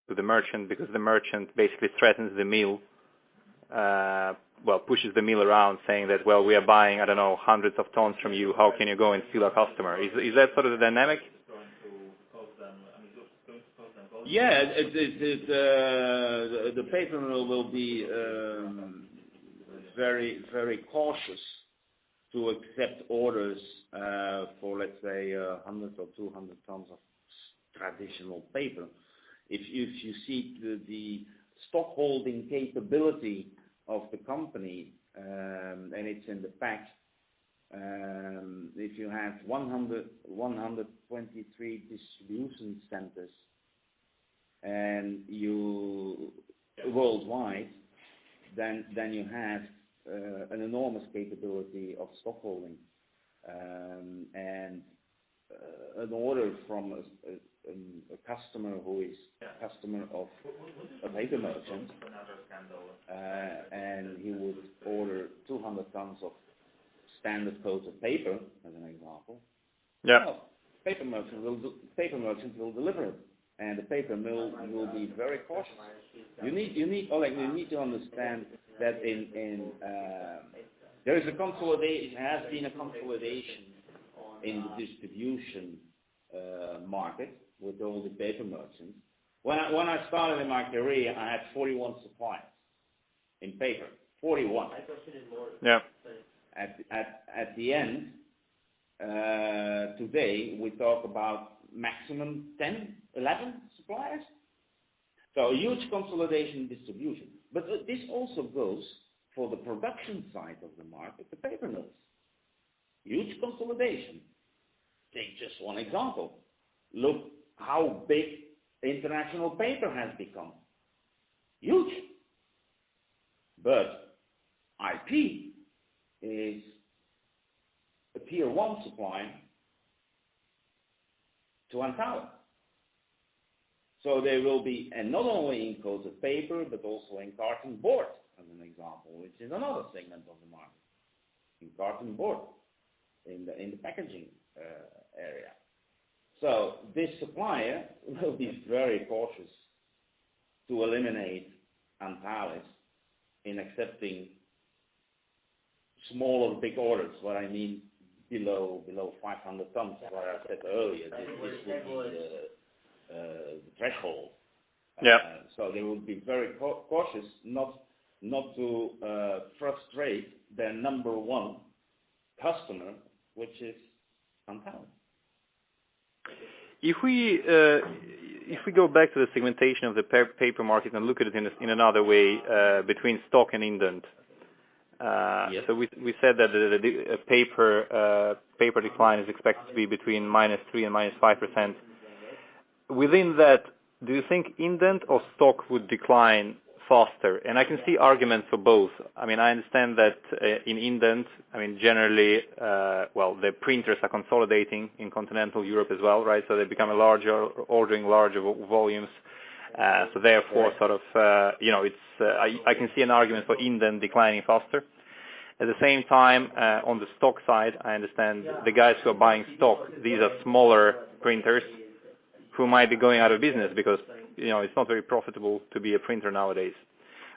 to the merchant, because the merchant basically threatens the mill, pushes the mill around, saying that, well, we are buying, I don't know, hundreds of tons from you. How can you go and steal a customer? Is that sort of the dynamic? Yeah, the paper mill will be very, very cautious to accept orders for, let's say, 100 or 200 tons of traditional paper. If you see the stock holding capability of the company, and it's in the pack, if you have 123 distribution centers and you worldwide, then you have an enormous capability of stock holding, and an order from a customer who is a customer of a paper merchant, and he would order 200 tons of standard coated paper, as an example. Yeah. Well, paper merchant will deliver it, and the paper mill will be very cautious. You need to understand that there is a consolidation. Has been a consolidation in the distribution market with all the paper merchants. When I started in my career, I had 41 suppliers in paper. 41. Yeah. At the end, today we talk about maximum 10, 11 suppliers. So a huge consolidation in distribution. But this also goes for the production side of the market, the paper mills. Huge consolidation. Take just one example. Look how big international paper has become. Huge. But IP is a tier 1 supplier to Antalya. So they will be, and not only in coated paper, but also in carton board, as an example, which is another segment of the market. In carton board, in the packaging area. So this supplier will be very cautious to eliminate Antalis in accepting small or big orders. What I mean below 500 tons, what I said earlier. This will be the threshold. Yeah. So they will be very cautious not to frustrate their number one customer, which is Antalis. If we go back to the segmentation of the paper market and look at it in another way, between stock and indent. Yes. So we said that the paper decline is expected to be between -3% and -5%. Within that, do you think indent or stock would decline faster? And I can see arguments for both. I mean, I understand that in indent, I mean, generally, the printers are consolidating in continental Europe as well, right? So they become ordering larger volumes. So therefore, sort of, I can see an argument for indent declining faster. At the same time, on the stock side, I understand the guys who are buying stock, these are smaller printers who might be going out of business because, it's not very profitable to be a printer nowadays,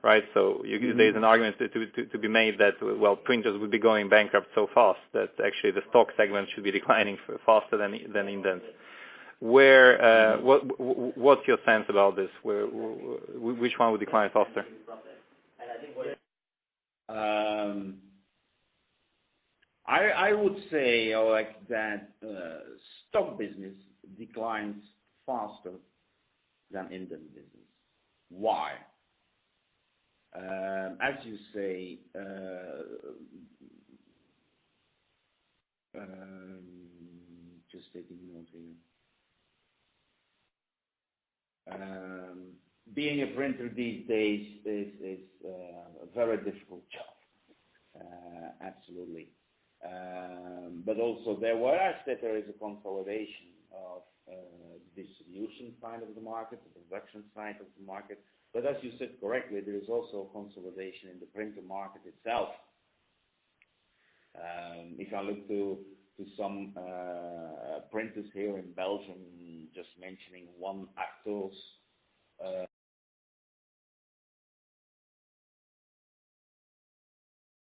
right? So there's an argument to be made that, printers would be going bankrupt so fast that actually the stock segment should be declining faster than indent. What's your sense about this? Which one would decline faster? I would say that stock business declines faster than indent business. Why? As you say, just taking note here. Being a printer these days is a very difficult job. Absolutely. But also whereas there is a consolidation of the distribution side of the market, the production side of the market. But as you said correctly, there is also a consolidation in the printer market itself. If I look to some printers here in Belgium, just mentioning one Arthos